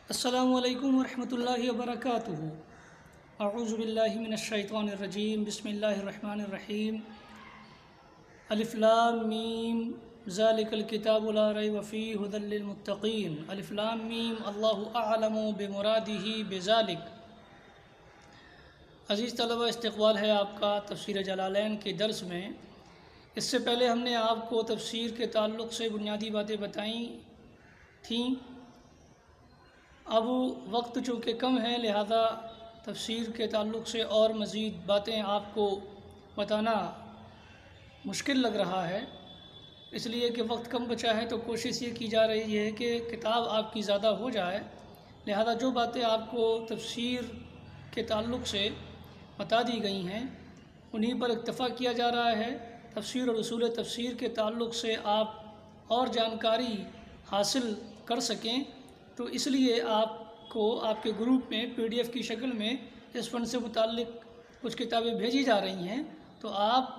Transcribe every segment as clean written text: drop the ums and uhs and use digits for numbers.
السلام علیکم ورحمۃ اللہ وبرکاتہ۔ اعوذ باللہ من الشیطان الرجیم، بسم اللہ الرحمن الرحیم۔ الف لام میم ذالک الکتاب لا ریب فیہ ھدی للمتقین۔ الف لام میم اللہ اعلم بمرادہ بذالک۔ عزیز طلبہ، استقبال ہے آپ کا تفسیر جلالین کے درس میں۔ اس سے پہلے ہم نے آپ کو تفسیر کے تعلق سے بنیادی باتیں بتائیں تھیں۔ اب وقت چونکہ کم ہے، لہذا تفسیر کے تعلق سے اور مزید باتیں آپ کو بتانا مشکل لگ رہا ہے، اس لیے کہ وقت کم بچا ہے تو کوشش یہ کی جا رہی ہے کہ کتاب آپ کی زیادہ ہو جائے، لہذا جو باتیں آپ کو تفسیر کے تعلق سے بتا دی گئی ہیں انہی پر اکتفا کیا جا رہا ہے۔ تفسیر اور اصول تفسیر کے تعلق سے آپ اور جانکاری حاصل کر سکیں تو اس لیے آپ کو آپ کے گروپ میں PDF کی شکل میں اس فن سے متعلق کچھ کتابیں بھیجی جا رہی ہیں، تو آپ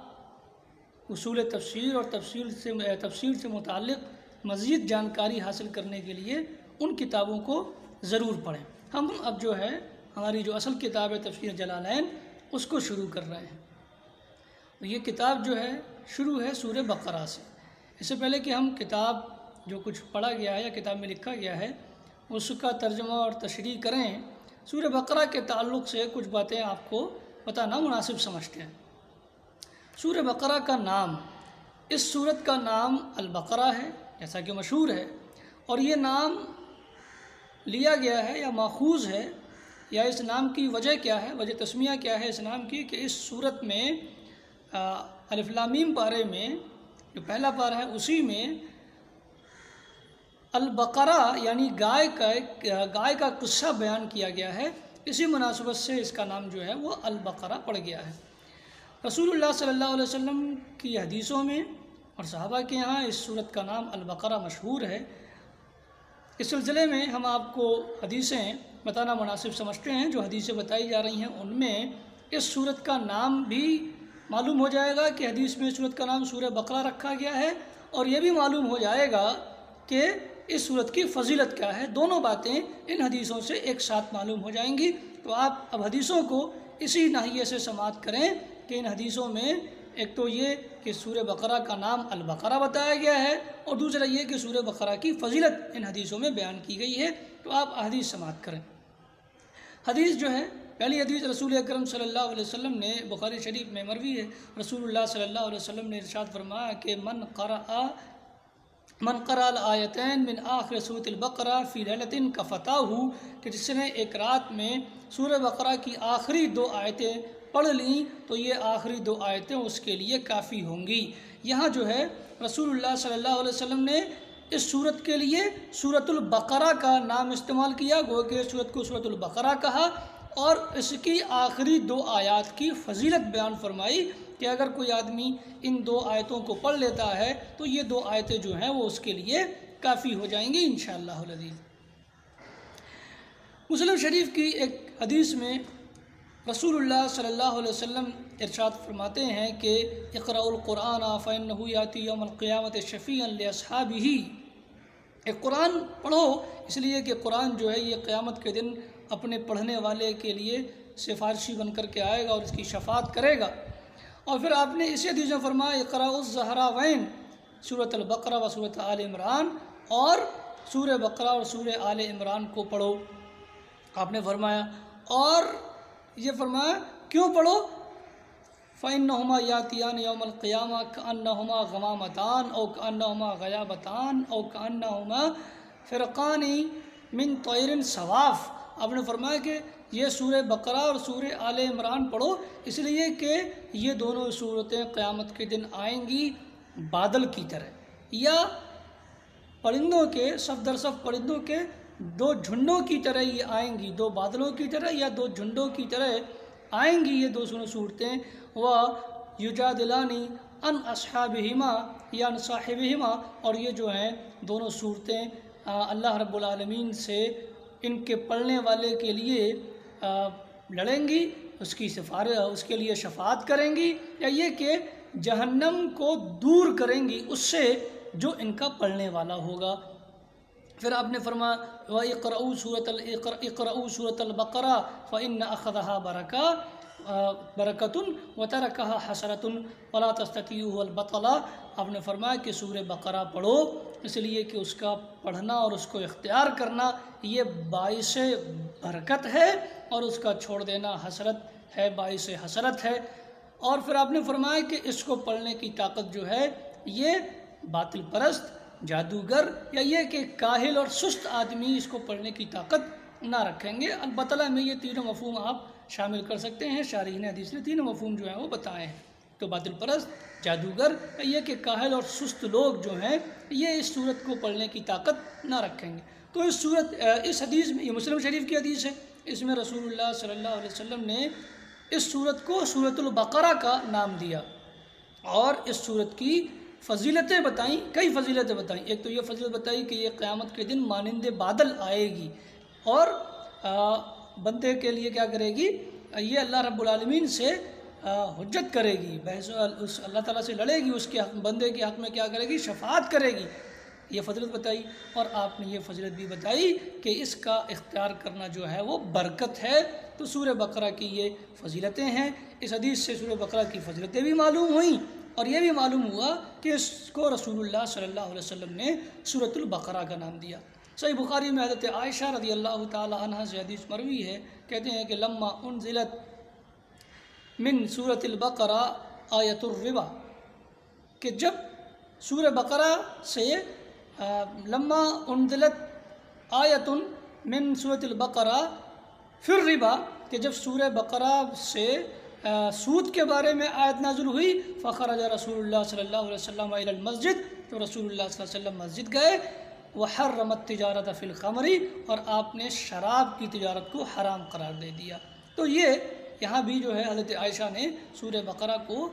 اصول تفسیر اور تفسیر سے متعلق مزید جانکاری حاصل کرنے کے لیے ان کتابوں کو ضرور پڑھیں۔ ہم اب جو ہے ہماری جو اصل کتاب ہے تفسیر جلالین، اس کو شروع کر رہے ہیں۔ یہ کتاب جو ہے شروع ہے سورہ بقرہ سے۔ اس سے پہلے کہ ہم کتاب جو کچھ پڑھا گیا ہے یا کتاب میں لکھا گیا ہے اس کا ترجمہ اور تشریح کریں، سورہ بقرہ کے تعلق سے کچھ باتیں آپ کو بتانا مناسب سمجھتے ہیں۔ سورہ بقرہ کا نام، اس سورت کا نام البقرہ ہے جیسا کہ مشہور ہے، اور یہ نام لیا گیا ہے یا ماخوذ ہے، یا اس نام کی وجہ کیا ہے، وجہ تسمیہ کیا ہے اس نام کی، کہ اس سورت میں الف لام میم پارے میں جو پہلا پارہ ہے اسی میں البقرہ یعنی گائے کا قصہ بیان کیا گیا ہے، اسی مناسبت سے اس کا نام جو ہے وہ البقرہ پڑ گیا ہے۔ رسول اللہ صلی اللہ علیہ وسلم کی حدیثوں میں اور صحابہ کے یہاں اس سورت کا نام البقرہ مشہور ہے۔ اس سلسلے میں ہم آپ کو حدیثیں بتانا مناسب سمجھتے ہیں۔ جو حدیثیں بتائی جا رہی ہیں ان میں اس سورت کا نام بھی معلوم ہو جائے گا کہ حدیث میں سورت کا نام سورہ بقرہ رکھا گیا ہے، اور یہ بھی معلوم ہو جائے گا کہ اس سورت کی فضیلت کیا ہے۔ دونوں باتیں ان حدیثوں سے ایک ساتھ معلوم ہو جائیں گی۔ تو آپ اب حدیثوں کو اسی ناحیے سے سماعت کریں کہ ان حدیثوں میں ایک تو یہ کہ سورہ بقرہ کا نام البقرہ بتایا گیا ہے، اور دوسرا یہ کہ سورہ بقرہ کی فضیلت ان حدیثوں میں بیان کی گئی ہے۔ تو آپ حدیث سماعت کریں۔ حدیث جو ہے، پہلی حدیث رسول اکرم صلی اللہ علیہ وسلم نے بخاری شریف میں مروی ہے۔ رسول اللہ صلی اللہ علیہ وسلم نے ارشاد فرمایا کہ من قرأ الآیتین من آخر سورۃ البقرہ فی لیلۃ کفتاہ، کہ جس نے ایک رات میں سورہ بقرہ کی آخری 2 آیتیں پڑھ لیں تو یہ آخری 2 آیتیں اس کے لیے کافی ہوں گی۔ یہاں جو ہے رسول اللہ صلی اللہ علیہ وسلم نے اس سورت کے لیے سورۃ البقرہ کا نام استعمال کیا، گو کہ سورت کو سورۃ البقرہ کہا، اور اس کی آخری 2 آیات کی فضیلت بیان فرمائی کہ اگر کوئی آدمی ان 2 آیتوں کو پڑھ لیتا ہے تو یہ 2 آیتیں جو ہیں وہ اس کے لیے کافی ہو جائیں گی انشاءاللہ العزیز۔ مسلم شریف کی ایک حدیث میں رسول اللہ صلی اللہ علیہ وسلم ارشاد فرماتے ہیں کہ اقرأوا القرآن فإنہ یأتی یوم القیامۃ شفیعا لأصحابہ، ایک قرآن پڑھو اس لیے کہ قرآن جو ہے یہ قیامت کے دن اپنے پڑھنے والے کے لیے سفارشی بن کر کے آئے گا اور اس کی شفاعت کرے گا۔ اور پھر آپ نے اسی حدیث میں فرمایا اقرأوا الزہراوین، سورۃ البقرہ و سورۃ آل عمران، اور سورہ بقرہ اور سورہ آل عمران کو پڑھو۔ آپ نے فرمایا، اور یہ فرمایا کیوں پڑھو؟ فإنہما یاتیان یوم القیامہ کأنہما غمامتان او کأنہما غیابتان او کأنہما فرقان من طیر صواف۔ آپ نے فرمایا کہ یہ سورہ بقرہ اور سورہ آل عمران پڑھو اس لیے کہ یہ دونوں صورتیں قیامت کے دن آئیں گی بادل کی طرح، یا پرندوں کے صف در صف پرندوں کے 2 جھنڈوں کی طرح یہ آئیں گی، 2 بادلوں کی طرح یا 2 جھنڈوں کی طرح آئیں گی یہ 2 صورتیں۔ وَيُجَادِلَانِ عَنْ أَصْحَابِهِمَا یا عن صاحبہما، اور یہ جو ہیں دونوں صورتیں اللہ رب العالمین سے ان کے پڑھنے والے کے لیے لڑیں گی، اس کے لیے شفاعت کریں گی، یا یہ کہ جہنم کو دور کریں گی اس سے جو ان کا پڑھنے والا ہوگا۔ پھر آپ نے فرمایا وَاقْرَؤُوا سُورَةَ الْبَقَرَةَ فَإِنَّ أَخَذَهَا بَرَكَةٌ وَتَرَكَهَا حَسَرَةٌ وَلَا تَسْتَطِيعُهُ الْبَطَلَ۔ آپ نے فرمایا کہ سورہ بقرہ پڑھو، اس لیے کہ اس کا پڑھنا اور اس کو اختیار کرنا یہ باعث برکت ہے، اور اس کا چھوڑ دینا حسرت ہے، باعث حسرت ہے۔ اور پھر آپ نے فرمایا کہ اس کو پڑھنے کی طاقت جو ہے یہ باطل پرست، جادوگر یا یہ کہ کاہل اور سست آدمی اس کو پڑھنے کی طاقت نہ رکھیں گے۔ البتہ میں یہ تینوں مفہوم آپ شامل کر سکتے ہیں، شارحین حدیث نے تینوں مفہوم جو ہیں وہ بتائے ہیں۔ تو باطل پرست، جادوگر یا یہ کہ کاہل اور سست لوگ جو ہیں یہ اس صورت کو پڑھنے کی طاقت نہ رکھیں گے۔ تو اس حدیث میں، یہ مسلم شریف کی حدیث ہے، اس میں رسول اللہ صلی اللہ علیہ وسلم نے اس صورت کو سورۃ البقرہ کا نام دیا، اور اس صورت کی فضیلتیں بتائیں، کئی فضیلتیں بتائیں۔ ایک تو یہ فضیلت بتائی کہ یہ قیامت کے دن مانند بادل آئے گی، اور بندے کے لیے کیا کرے گی، یہ اللہ رب العالمین سے حجت کرے گی، بحث اللہ تعالیٰ سے لڑے گی، اس کے حق، بندے کے حق میں کیا کرے گی، شفاعت کرے گی۔ یہ فضیلت بتائی، اور آپ نے یہ فضیلت بھی بتائی کہ اس کا اختیار کرنا جو ہے وہ برکت ہے۔ تو سورہ بقرہ کی یہ فضیلتیں ہیں۔ اس حدیث سے سورہ بقرہ کی فضیلتیں بھی معلوم ہوئیں، اور یہ بھی معلوم ہوا کہ اس کو رسول اللہ صلی اللہ علیہ وسلم نے سورۃ البقرہ کا نام دیا۔ صحیح بخاری میں حضرت عائشہ رضی اللہ تعالی عنہ سے حدیث مروی ہے، کہتے ہیں کہ لما انزلت من سورۃ البقرہ آیت الربا، کہ جب سورہ بقرہ سے لما انزلت آیت من سورۃ البقرہ فی الربا، کہ جب سورہ بقرہ سے سود کے بارے میں آیت نازل ہوئی، فخرج رسول اللہ صلی اللہ علیہ وسلم الی المسجد، تو رسول اللہ صلی اللہ علیہ وسلم مسجد گئے، وحرم التجارۃ فی الخمر، اور آپ نے شراب کی تجارت کو حرام قرار دے دیا۔ تو یہ یہاں بھی جو ہے حضرت عائشہ نے سورہ بقرہ کو،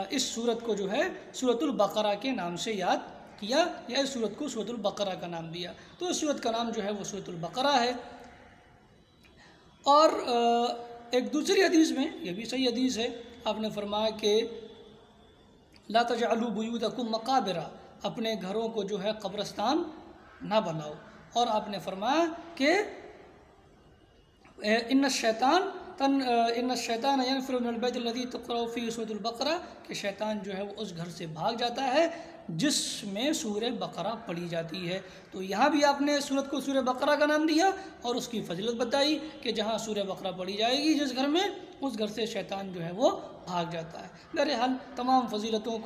اس سورت کو جو ہے سورۃ البقرہ کے نام سے یاد کیا، یا اس سورت کو سورۃ البقرہ کا نام دیا۔ تو اس سورت کا نام جو ہے وہ سورۃ البقرہ ہے۔ اور ایک دوسری حدیث میں، یہ بھی صحیح حدیث ہے، آپ نے فرمایا کہ لا تجعلوا بیوتکم مقابر، اپنے گھروں کو جو ہے قبرستان نہ بناؤ۔ اور آپ نے فرمایا کہ ان الشیطان ینفر من البیت الذی تقرأ فیہ سورۃ البقرہ، کہ شیطان جو ہے وہ اس گھر سے بھاگ جاتا ہے جس میں سورہ بقرہ پڑھی جاتی ہے۔ تو یہاں بھی آپ نے سورت کو سورہ بقرہ کا نام دیا، اور اس کی فضیلت بتائی کہ جہاں سورہ بقرہ پڑھی جائے گی جس گھر میں، اس گھر سے شیطان جو ہے وہ بھاگ جاتا ہے۔ بہرحال تمام فضیلتوں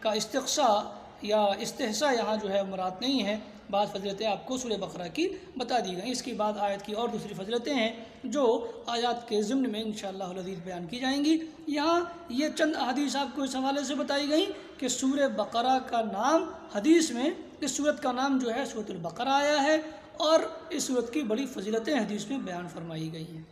کا استقصاء یا استحصاء یہاں جو ہے مراد نہیں ہے، بعض فضیلتیں آپ کو سورہ بقرہ کی بتا دی گئیں۔ اس کے بعد آیت کی اور دوسری فضیلتیں ہیں جو آیات کے ضمن میں انشاءاللہ العزیز بیان کی جائیں گی۔ یہاں یہ چند احادیث آپ کو اس حوالے سے بتائی گئیں کہ سورہ بقرہ کا نام حدیث میں، اس سورت کا نام جو ہے سورۃ البقرہ آیا ہے، اور اس سورت کی بڑی فضیلتیں حدیث میں بیان فرمائی گئی ہیں۔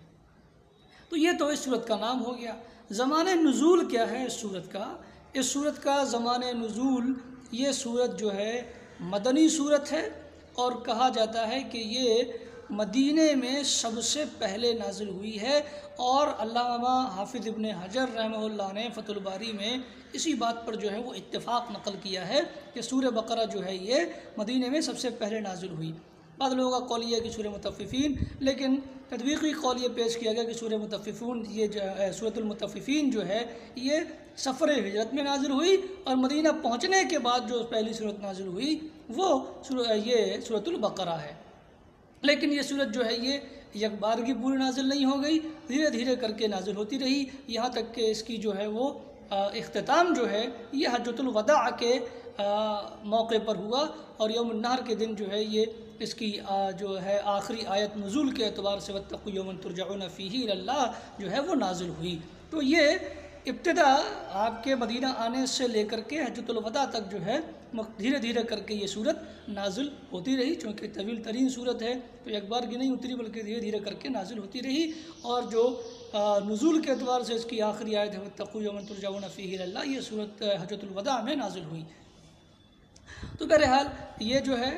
تو یہ تو اس سورت کا نام ہو گیا۔ زمان نزول کیا ہے اس سورت کا؟ اس سورت کا زمان نزول، یہ سورت جو ہے مدنی سورت ہے، اور کہا جاتا ہے کہ یہ مدینہ میں سب سے پہلے نازل ہوئی ہے، اور علامہ حافظ ابن حجر رحمہ اللہ نے فتح الباری میں اسی بات پر جو ہے وہ اتفاق نقل کیا ہے کہ سورہ بقرہ جو ہے یہ مدینہ میں سب سے پہلے نازل ہوئی۔ بعض لوگوں کا قول یہ ہے کہ سورہ مطففین، لیکن تدویقی قول یہ پیش کیا گیا کہ سورہ مطففون، یہ جو ہے سورۃ المطففین جو ہے یہ سفر ہجرت میں نازل ہوئی، اور مدینہ پہنچنے کے بعد جو پہلی سورت نازل ہوئی وہ یہ سورۃ البقرہ ہے۔ لیکن یہ سورت جو ہے یہ یک بارگی پوری نازل نہیں ہو گئی، دھیرے دھیرے کر کے نازل ہوتی رہی، یہاں تک کہ اس کی جو ہے وہ اختتام جو ہے یہ حجۃ الوداع کے موقع پر ہوا، اور یوم النحر کے دن جو ہے یہ اس کی جو ہے آخری آیت نزول کے اعتبار سے واتقوا یوما ترجعون فیہ الی اللہ جو ہے وہ نازل ہوئی۔ تو یہ ابتدا آپ کے مدینہ آنے سے لے کر کے حجۃ الوداع تک جو ہے دھیرے دھیرے کر کے یہ صورت نازل ہوتی رہی، چونکہ طویل ترین صورت ہے تو ایک بار کی نہیں اتری بلکہ دھیرے دھیرے کر کے نازل ہوتی رہی، اور جو نزول کے اعتبار سے اس کی آخری آیت ہے واتقوا یوما ترجعون فیہ الی اللہ، یہ صورت حجۃ الوداع میں نازل ہوئی۔ تو بہرحال یہ جو ہے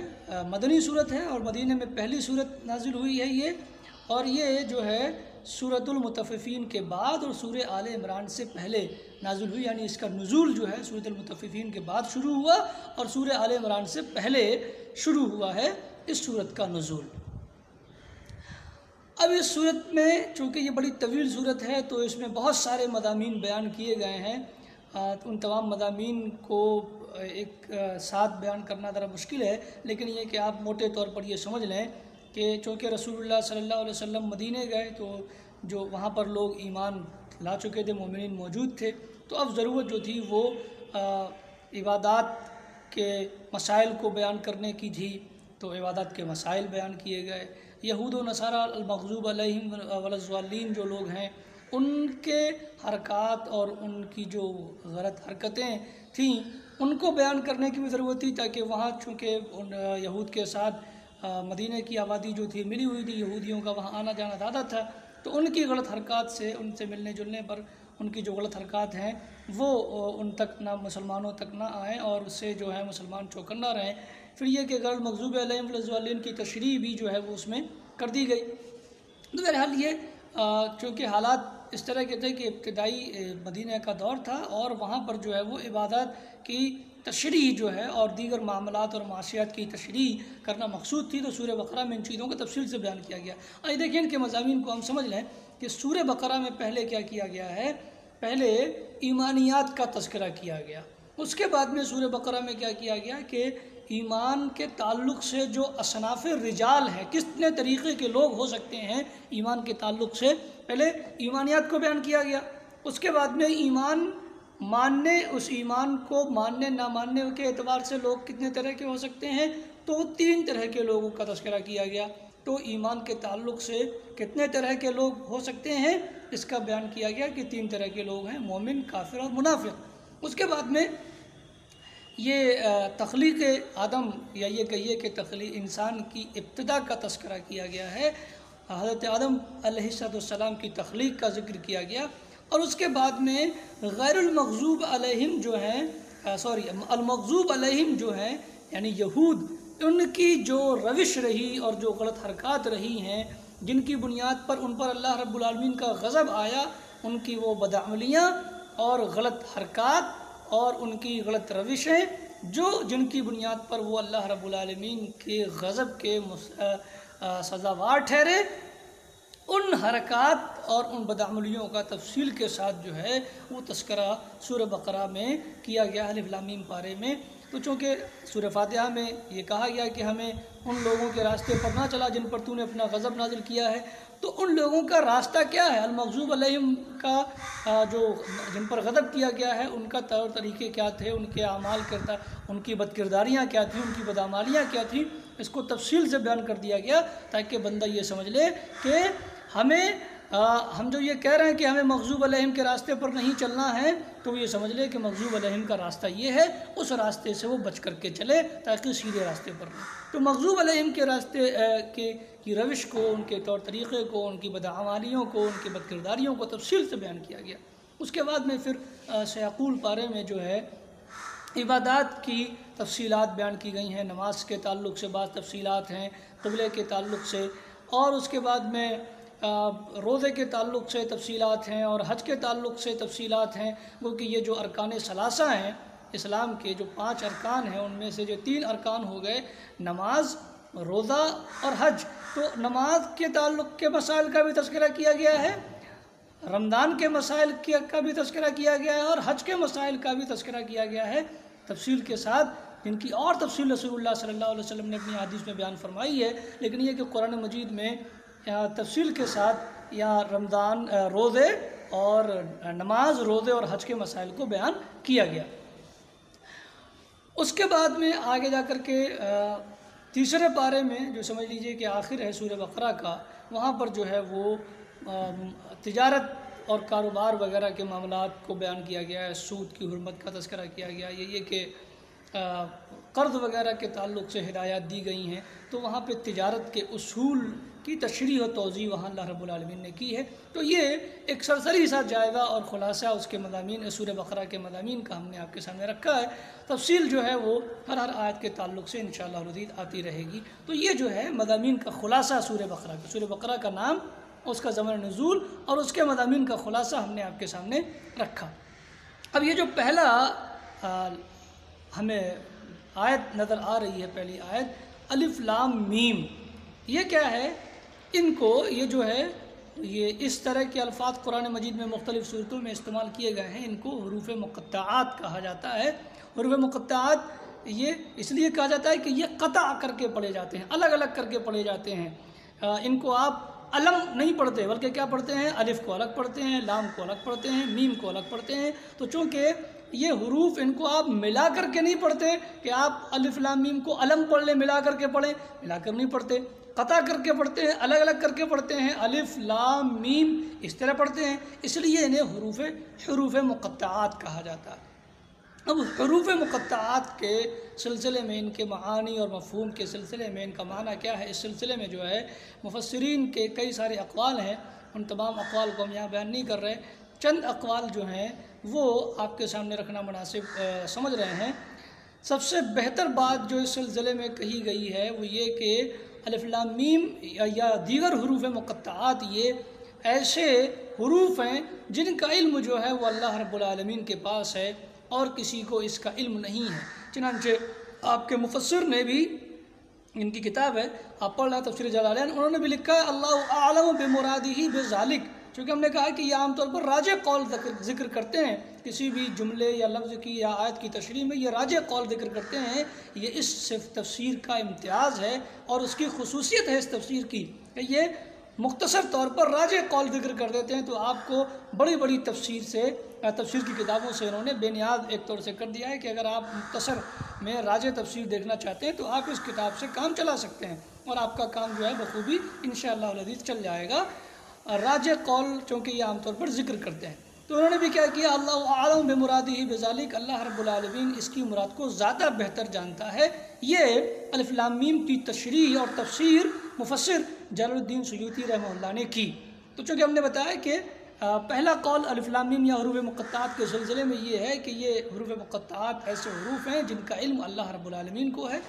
مدنی صورت ہے، اور مدینہ میں پہلی صورت نازل ہوئی ہے یہ، اور یہ جو ہے سورۃ المطففین کے بعد اور سورہ آل عمران سے پہلے نازل ہوئی، یعنی اس کا نزول جو ہے سورۃ المطففین کے بعد شروع ہوا اور سورہ آل عمران سے پہلے شروع ہوا ہے۔ اس صورت کا نزول۔ اب اس صورت میں چونکہ یہ بڑی طویل صورت ہے تو اس میں بہت سارے مضامین بیان کیے گئے ہیں، ان تمام مضامین کو ایک ساتھ بیان کرنا ذرا مشکل ہے، لیکن یہ کہ آپ موٹے طور پر یہ سمجھ لیں کہ چونکہ رسول اللہ صلی اللہ علیہ وسلم مدینہ گئے تو جو وہاں پر لوگ ایمان لا چکے تھے، مومنین موجود تھے، تو اب ضرورت جو تھی وہ عبادات کے مسائل کو بیان کرنے کی تھی، تو عبادات کے مسائل بیان کیے گئے۔ یہود و نصارہ المغضوب علیہم والضالین جو لوگ ہیں ان کے حرکات اور ان کی جو غلط حرکتیں تھیں ان کو بیان کرنے کی بھی ضرورت تھی، تاکہ وہاں چونکہ یہود کے ساتھ مدینہ کی آبادی جو تھی ملی ہوئی تھی، یہودیوں کا وہاں آنا جانا زیادہ تھا، تو ان کی غلط حرکات سے، ان سے ملنے جلنے پر ان کی جو غلط حرکات ہیں وہ ان تک نہ، مسلمانوں تک نہ آئیں اور اس سے جو ہے مسلمان چوکن نہ رہیں۔ پھر یہ کہ غیر مغضوب علیہم والضالین کی تشریح بھی جو ہے وہ اس میں کر دی گئی۔ تو بہرحال یہ چونکہ حالات اس طرح کے تھے کہ ابتدائی مدینہ کا دور تھا اور وہاں پر جو ہے وہ عبادات کی تشریح جو ہے اور دیگر معاملات اور معاشیات کی تشریح کرنا مقصود تھی، تو سورہ بقرہ میں ان چیزوں کو تفصیل سے بیان کیا گیا۔ آئیے دیکھیں ان کے مضامین کو ہم سمجھ لیں کہ سورہ بقرہ میں پہلے کیا کیا گیا ہے۔ پہلے ایمانیات کا تذکرہ کیا گیا، اس کے بعد میں سورہ بقرہ میں کیا کیا گیا کہ ایمان کے تعلق سے جو اصناف رجال ہیں، کتنے طریقے کے لوگ ہو سکتے ہیں ایمان کے تعلق سے، پہلے ایمانیات کو بیان کیا گیا۔ اس کے بعد میں ایمان ماننے، اس ایمان کو ماننے نہ ماننے کے اعتبار سے لوگ کتنے طرح کے ہو سکتے ہیں، تو 3 طرح کے لوگوں کا تذکرہ کیا گیا۔ تو ایمان کے تعلق سے کتنے طرح کے لوگ ہو سکتے ہیں اس کا بیان کیا گیا کہ 3 طرح کے لوگ ہیں، مومن، کافر اور منافق۔ اس کے بعد میں یہ تخلیق آدم یا یہ کہیے کہ تخلیق انسان کی ابتدا کا تذکرہ کیا گیا ہے، حضرت آدم علیہ السلام کی تخلیق کا ذکر کیا گیا، اور اس کے بعد میں غیر المغضوب علیہم جو ہیں المغضوب علیہم جو ہیں یعنی یہود، ان کی جو روش رہی اور جو غلط حرکات رہی ہیں، جن کی بنیاد پر ان پر اللہ رب العالمین کا غضب آیا، ان کی وہ بدعملیاں اور غلط حرکات اور ان کی غلط روشیں جن کی بنیاد پر وہ اللہ رب العالمین کے غضب کے سزاوار ٹھہرے، ان حرکات اور ان بدعملیوں کا تفصیل کے ساتھ جو ہے وہ تذکرہ سورہ بقرہ میں کیا گیا، الف لام میم پارے میں۔ تو چونکہ سورہ فاتحہ میں یہ کہا گیا کہ ہمیں ان لوگوں کے راستے پر نہ چلا جن پر تو نے اپنا غضب نازل کیا ہے، تو ان لوگوں کا راستہ کیا ہے؟ المغضوب علیہم کا جو جن پر غضب کیا گیا ہے ان کا طور طریقے کیا تھے، ان کے اعمال کرتا، ان کی بد کرداریاں کیا تھیں، ان کی بدعمالیاں کیا تھیں، اس کو تفصیل سے بیان کر دیا گیا تاکہ بندہ یہ سمجھ لے کہ ہم جو یہ کہہ رہے ہیں کہ ہمیں مغضوب علیہم کے راستے پر نہیں چلنا ہے، تو وہ یہ سمجھ لے کہ مغضوب علیہم کا راستہ یہ ہے، اس راستے سے وہ بچ کر کے چلے تاکہ سیدھے راستے پر رہے۔ تو مغضوب علیہم کے راستے کی روش کو، ان کے طور طریقے کو، ان کی بدعمالیوں کو، ان کی بد کرداریوں کو تفصیل سے بیان کیا گیا۔ اس کے بعد میں پھر سیقول پارے میں جو ہے عبادات کی تفصیلات بیان کی گئی ہیں، نماز کے تعلق سے بعض تفصیلات ہیں، قبلے کے تعلق سے، اور اس کے بعد میں روزے کے تعلق سے تفصیلات ہیں اور حج کے تعلق سے تفصیلات ہیں، کیونکہ یہ جو ارکان ثلاثہ ہیں اسلام کے، جو 5 ارکان ہیں، ان میں سے جو 3 ارکان ہو گئے نماز، روزہ اور حج، تو نماز کے تعلق کے مسائل کا بھی تذکرہ کیا گیا ہے، رمضان کے مسائل کا بھی تذکرہ کیا گیا ہے، اور حج کے مسائل کا بھی تذکرہ کیا گیا ہے تفصیل کے ساتھ، جن کی اور تفصیل رسول اللہ صلی اللہ علیہ وسلم نے اپنی حدیث میں بیان فرمائی ہے۔ لیکن یہ کہ قرآن مجید میں تفصیل کے ساتھ یا رمضان، روزے اور نماز، روزے اور حج کے مسائل کو بیان کیا گیا۔ اس کے بعد میں آگے جا کر کے تیسرے پارے میں جو سمجھ لیجئے کہ آخر ہے سورہ بقرہ کا، وہاں پر جو ہے وہ تجارت اور کاروبار وغیرہ کے معاملات کو بیان کیا گیا ہے، سود کی حرمت کا تذکرہ کیا گیا، یہ کہ قرض وغیرہ کے تعلق سے ہدایات دی گئی ہیں، تو وہاں پہ تجارت کے اصول کی تشریح و توضیح وہاں اللہ رب العالمین نے کی ہے۔ تو یہ ایک سرسری سا جائزہ اور خلاصہ اس کے مضامین، سورہ بقرہ کے مضامین کا ہم نے آپ کے سامنے رکھا ہے۔ تفصیل جو ہے وہ ہر آیت کے تعلق سے انشاءاللہ العزیز آتی رہے گی۔ تو یہ جو ہے مضامین کا خلاصہ سورہ بقرہ کا، سورہ بقرہ کا نام، اس کا زمن نزول اور اس کے مضامین کا خلاصہ ہم نے آپ کے سامنے رکھا۔ اب یہ جو پہلا ہمیں آیت نظر آ رہی ہے، پہلی آیت، الف لام میم یہ کیا ہے؟ ان کو یہ جو ہے یہ اس طرح کے الفاظ قرآن مجید میں مختلف صورتوں میں استعمال کیے گئے ہیں، ان کو حروف مقطعات کہا جاتا ہے۔ حروف مقطعات یہ اس لیے کہا جاتا ہے کہ یہ قطع کر کے پڑھے جاتے ہیں، الگ الگ کر کے پڑھے جاتے ہیں۔ ان کو آپ علم نہیں پڑھتے بلکہ کیا پڑھتے ہیں؟ الف کو الگ پڑھتے ہیں، لام کو الگ پڑھتے ہیں، میم کو الگ پڑھتے ہیں۔ تو چونکہ یہ حروف ان کو آپ ملا کر کے نہیں پڑھتے کہ آپ الف لام میم کو علم پڑھ لیں، ملا کر کے پڑھیں، ملا کر نہیں پڑھتے، قطع کر کے پڑھتے ہیں، الگ الگ کر کے پڑھتے ہیں، الف لام میم اس طرح پڑھتے ہیں، اس لیے انہیں حروف مقطعات کہا جاتا ہے۔ اب حروف مقطعات کے سلسلے میں، ان کے معانی اور مفہوم کے سلسلے میں ان کا معنی کیا ہے، اس سلسلے میں جو ہے مفسرین کے کئی سارے اقوال ہیں۔ ان تمام اقوال کو ہم یہاں بیان نہیں کر رہے، چند اقوال جو ہیں وہ آپ کے سامنے رکھنا مناسب سمجھ رہے ہیں۔ سب سے بہتر بات جو اس سلسلے میں کہی گئی ہے وہ یہ کہ الف لام میم یا دیگر حروف مقطعات یہ ایسے حروف ہیں جن کا علم جو ہے وہ اللہ رب العالمین کے پاس ہے اور کسی کو اس کا علم نہیں ہے۔ چنانچہ آپ کے مفسر نے بھی، ان کی کتاب ہے آپ پڑھ رہے ہیں تفسیر جلالین، انہوں نے بھی لکھا ہے اللہ اعلم بمرادہ بذالک، چونکہ ہم نے کہا کہ یہ عام طور پر راجع قول ذکر کرتے ہیں، کسی بھی جملے یا لفظ کی یا آیت کی تشریح میں یہ راجع قول ذکر کرتے ہیں۔ یہ اس صرف تفسیر کا امتیاز ہے اور اس کی خصوصیت ہے اس تفسیر کی کہ یہ مختصر طور پر راجع قول ذکر کر دیتے ہیں، تو آپ کو بڑی بڑی تفسیر کی کتابوں سے انہوں نے بے نیاز ایک طور سے کر دیا ہے کہ اگر آپ مختصر میں راجع تفسیر دیکھنا چاہتے ہیں تو آپ اس کتاب سے کام چلا سکتے ہیں اور آپ کا کام جو ہے بخوبی انشاءاللہ العزیز چل جائے گا۔ راجع قول چونکہ یہ عام طور پر ذکر کرتے ہیں، تو انہوں نے بھی کیا کیا، اللہ اعلم بمرادہ بذالک، اللہ رب العالمین اس کی مراد کو زیادہ بہتر جانتا ہے۔ یہ الف لام میم کی تشریح اور تفسیر مفسر جلال الدین سیوطی رحمہ اللہ نے کی۔ تو چونکہ ہم نے بتایا کہ پہلا قول الف لام میم یا حروف مقطعات کے سلسلے میں یہ ہے کہ یہ حروف مقطعات ایسے حروف ہیں جن کا علم اللہ رب العالمین کو ہے،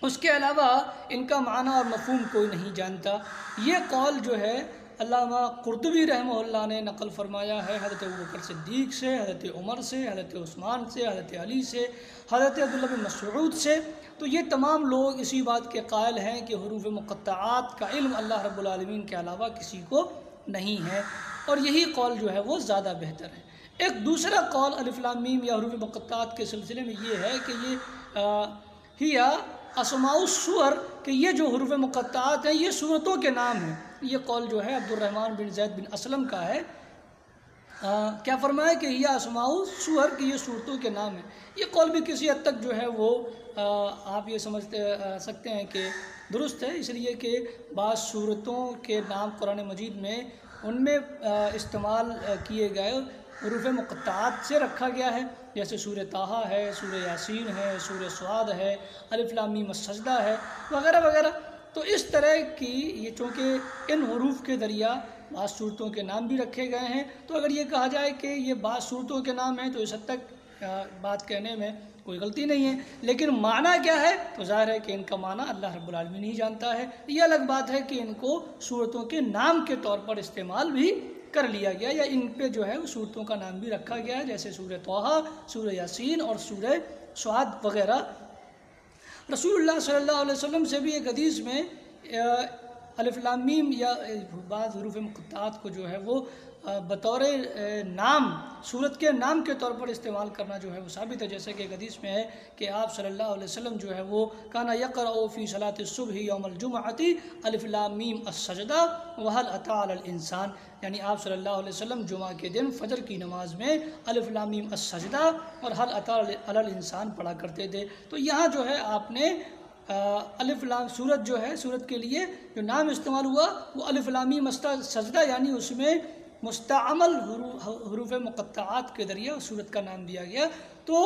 اس کے علاوہ ان کا معنی اور مفہوم کوئی نہیں جانتا۔ یہ قول جو ہے علامہ قرطبی رحمہ اللہ نے نقل فرمایا ہے حضرت ابوبکر صدیق سے، حضرت عمر سے، حضرت عثمان سے، حضرت علی سے، حضرت عبداللہ بن مسعود سے۔ تو یہ تمام لوگ اسی بات کے قائل ہیں کہ حروف مقطعات کا علم اللہ رب العالمین کے علاوہ کسی کو نہیں ہے، اور یہی قول جو ہے وہ زیادہ بہتر ہے۔ ایک دوسرا قول الف لام میم یا حروف مقطعات کے سلسلے میں یہ ہے کہ یہ اسماء السور، کہ یہ جو حروف مقطعات ہیں یہ صورتوں کے نام ہیں۔ یہ قول جو ہے عبد الرحمن بن زید بن اسلم کا ہے۔ کیا فرمایا کہ یہ اسماء السور، کہ یہ صورتوں کے نام ہیں۔ یہ قول بھی کسی حد تک جو ہے وہ آپ یہ سمجھ سکتے ہیں کہ درست ہے، اس لیے کہ بعض صورتوں کے نام قرآن مجید میں ان میں استعمال کیے گئے حروف مقطعات سے رکھا گیا ہے، جیسے سورہ طٰہٰ ہے، سورہ یاسین ہے، سورہ صاد ہے، الف لام میم السجدہ ہے، وغیرہ وغیرہ۔ تو اس طرح کی یہ چونکہ ان حروف کے ذریعہ بعض صورتوں کے نام بھی رکھے گئے ہیں، تو اگر یہ کہا جائے کہ یہ بعض صورتوں کے نام ہیں تو اس حد تک بات کہنے میں کوئی غلطی نہیں ہے، لیکن معنی کیا ہے تو ظاہر ہے کہ ان کا معنی اللہ رب العالمین ہی جانتا ہے۔ یہ الگ بات ہے کہ ان کو صورتوں کے نام کے طور پر استعمال بھی کر لیا گیا، یا ان پہ جو ہے صورتوں کا نام بھی رکھا گیا ہے، جیسے سورہ طٰہٰ، سورہ یاسین اور سورہ صاد وغیرہ۔ رسول اللہ صلی اللہ علیہ وسلم سے بھی ایک حدیث میں الف لام میم یا بعض حروف مقطعات کو جو ہے وہ بطور نام، صورت کے نام کے طور پر استعمال کرنا جو ہے وہ ثابت ہے، جیسے کہ ایک حدیث میں ہے کہ آپ صلی اللہ علیہ وسلم جو ہے وہ کانا یقرأ فی صلاۃ الصبح یوم الجمعۃ الف لام میم السجدہ وهل اتى علی الانسان، یعنی آپ صلی اللہ علیہ وسلم جمعہ کے دن فجر کی نماز میں الف لام میم السجدہ اور هل اتى علی الانسان پڑھا کرتے تھے۔ تو یہاں جو ہے آپ نے الف لام صورت جو ہے، صورت کے لیے جو نام استعمال ہوا وہ الف لام میم السجدہ، یعنی اس میں مستعمل حروف مقطعات کے ذریعے صورت کا نام دیا گیا۔ تو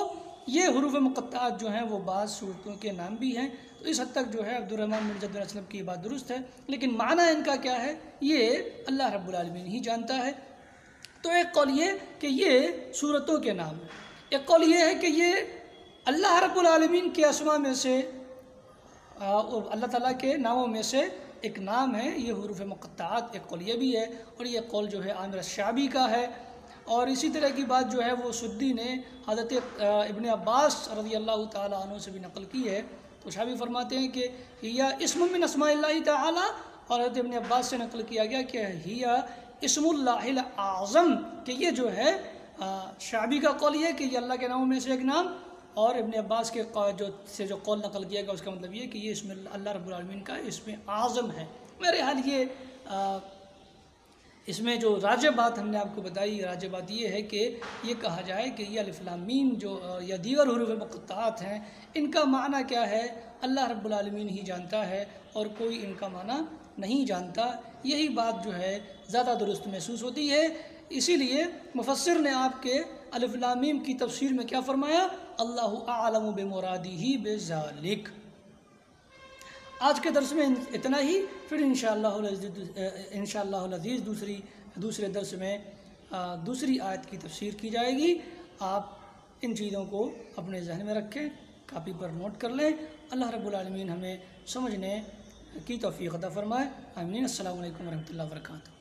یہ حروف مقطعات جو ہیں وہ بعض صورتوں کے نام بھی ہیں، تو اس حد تک جو ہے عبد الرحمن بن زید بن اسلم کی بات درست ہے، لیکن معنی ان کا کیا ہے یہ اللہ رب العالمین ہی جانتا ہے۔ تو ایک قول یہ کہ یہ صورتوں کے نام ہیں، ایک قول یہ ہے کہ یہ اللہ رب العالمین کے اسماء میں سے، اللہ تعالیٰ کے ناموں میں سے ایک نام ہے یہ حروف مقطعات، ایک قول یہ بھی ہے، اور یہ قول جو ہے عامر الشعبی کا ہے۔ اور اسی طرح کی بات جو ہے وہ سدی نے حضرت ابن عباس رضی اللہ تعالیٰ عنہ سے بھی نقل کی ہے تو شاہ بھی فرماتے ہیں کہ ہیا اسم من اسماء اللہ تعالی، اور حضرت ابن عباس سے نقل کیا گیا کہ ہیا اسم اللہ الاعظم، کہ یہ جو ہے شعبی کا قول یہ ہے کہ یہ اللہ کے ناموں میں سے ایک نام، اور ابن عباس کے جو قول نقل کیا گیا اس کا مطلب یہ کہ یہ اسم اللہ رب العالمین کا اسم اعظم ہے۔ میرے حال یہ اس میں جو راجع بات ہم نے آپ کو بتائی، راجع بات یہ ہے کہ یہ کہا جائے کہ یہ الف لام میم جو یا دیگر حروف مقطعات ہیں، ان کا معنی کیا ہے اللہ رب العالمین ہی جانتا ہے، اور کوئی ان کا معنی نہیں جانتا۔ یہی بات جو ہے زیادہ درست محسوس ہوتی ہے، اسی لیے مفسر نے آپ کے الف لام میم کی تفسیر میں کیا فرمایا؟ اللہ اعلم بمرادہ بذالک۔ آج کے درس میں اتنا ہی، پھر انشاءاللہ العزیز دوسرے درس میں دوسری آیت کی تفسیر کی جائے گی۔ آپ ان چیزوں کو اپنے ذہن میں رکھیں، کاپی پر نوٹ کر لیں۔ اللہ رب العالمین ہمیں سمجھنے کی توفیق عطا فرمائے، آمین۔ السلام علیکم ورحمۃ اللہ وبرکاتہ۔